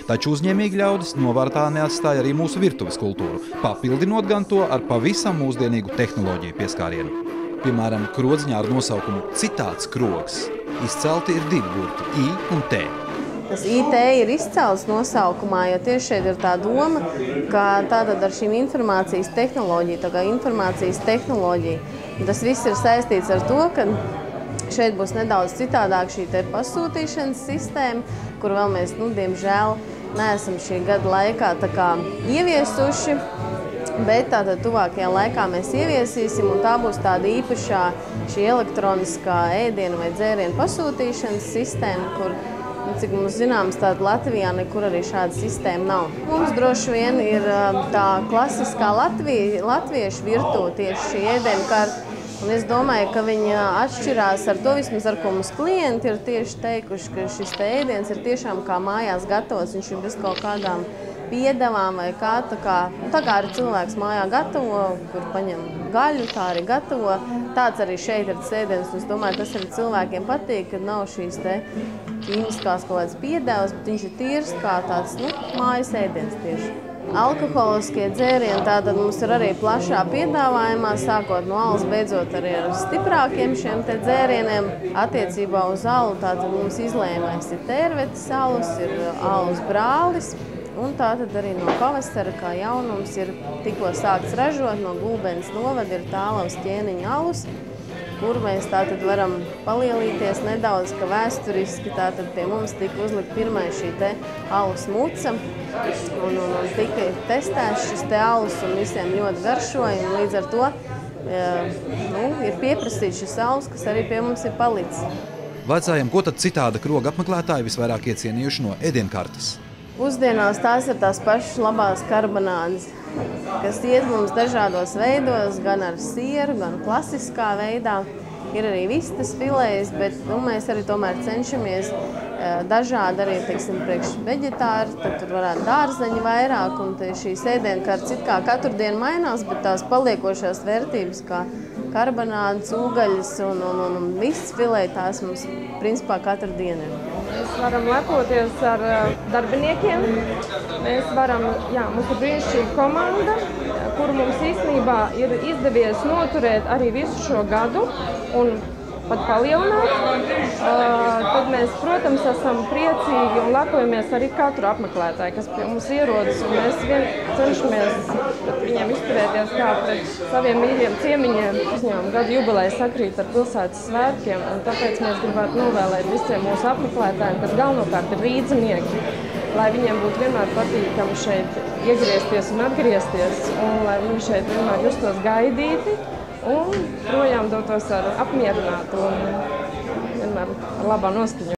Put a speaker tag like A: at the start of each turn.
A: Taču uzņēmīgi ļaudis novārtā neatstāja arī mūsu virtuves kultūru, papildinot gan to ar pavisam mūsdienīgu tehnoloģiju pieskārienu. Piemēram, krodziņā ar nosaukumu Citāds krogs izcelti ir divi burti – I un T.
B: Tas IT ir izcelts nosaukumā, jo tieši šeit ir tā doma, ka tātad ar šīm informācijas tehnoloģiju, tā kā informācijas tehnoloģija, tas viss ir saistīts ar to, ka šeit būs nedaudz citādāk šī te pasūtīšanas sistēma, kur vēl mēs, diemžēl, neesam šī gada laikā tā kā ieviesuši, bet tātad tuvākajā laikā mēs ieviesīsim, un tā būs tāda īpašā šī elektroniskā ēdienu vai dzērienu pasūtīšanas sistēma, kur, cik mums zināms, tāda Latvijā nekur arī šāda sistēma nav. Mums droši vien ir tā klasiskā latviešu virtuve tieši šī ēdienu karta, un es domāju, ka viņi atšķirās ar to, vismaz ar ko mums klienti ir tieši teikuši, ka šis te ēdiens ir tiešām kā mājās gatavots, viņš ir bez kaut kādām piedevām vai kā, tā kā arī cilvēks mājā gatavo, kur paņem gaļu, tā arī gatavo. Tāds arī šeit ir tas ēdiens, un es domāju, tas arī cilvēkiem patīk, kad nav šīs te ķīmiskās kaut kādas piedevas, bet viņš ir tīrs kā tāds, mājas ēdiens tieši. Alkoholiskie dzērieni tātad mums ir arī plašā piedāvājumā, sākot no alas, beidzot arī ar stiprākiem šiem te dzērieniem. Attiecībā uz alu tātad mums izlējamais ir tērvetes alus, ir alus brālis. Un tātad arī no pavasara, kā jaunums, ir tikko sākts ražot, no Gulbenes novada ir Tālavas ķēniņa alus, kur mēs tātad varam palielīties nedaudz, ka vēsturiski tātad pie mums tika uzlikt pirmais šī te alus muca, un tika testēts šis te alus, un visiem ļoti garšoja, un līdz ar to ir pieprasīts šis alus, kas arī pie mums ir palicis.
A: Vaicājam, ko tad Citāda kroga apmeklētāji visvairāk iecienījuši no ēdienkartes?
B: Uzdienās tās ir tās pašas labās karbonādes, kas iet mums dažādos veidos, gan ar sieru, gan klasiskā veidā. Ir arī vistas filējas, bet mēs arī tomēr cenšamies dažādi arī, teiksim, priekš veģetāri, tad tur varētu dārzeņi vairāk, un šīs ēdienkartes it kā katru dienu mainās, bet tās paliekošās vērtības, kā karbonādes, ūgaļas un vistas filēja, tās mums principā katru dienu ir.
C: Mēs varam lepoties ar darbiniekiem. Mēs varam, mums ir brīnišķīga komanda, kuru mums īstenībā ir izdevies noturēt arī visu šo gadu un pat palielināt. Tad mēs, protams, esam priecīgi un lepojamies arī katru apmeklētāju, kas pie mums ierodas, un mēs cenšamies pret viņiem izturēties kā pret saviem mīļiem ciemiņiem. Uzņēmuma gada jubileja sakrīt ar pilsētas svētkiem, un tāpēc mēs gribētu novēlēt visiem mūsu apmeklētājiem, kas galvenokārt ir rīdzinieki, lai viņiem būtu vienmēr patīkami šeit iegriezties un atgriezties, un lai viņi šeit vienmēr justos gaidīti un projām dotos ar apmierinātu un vienmēr ar labā noskaņu.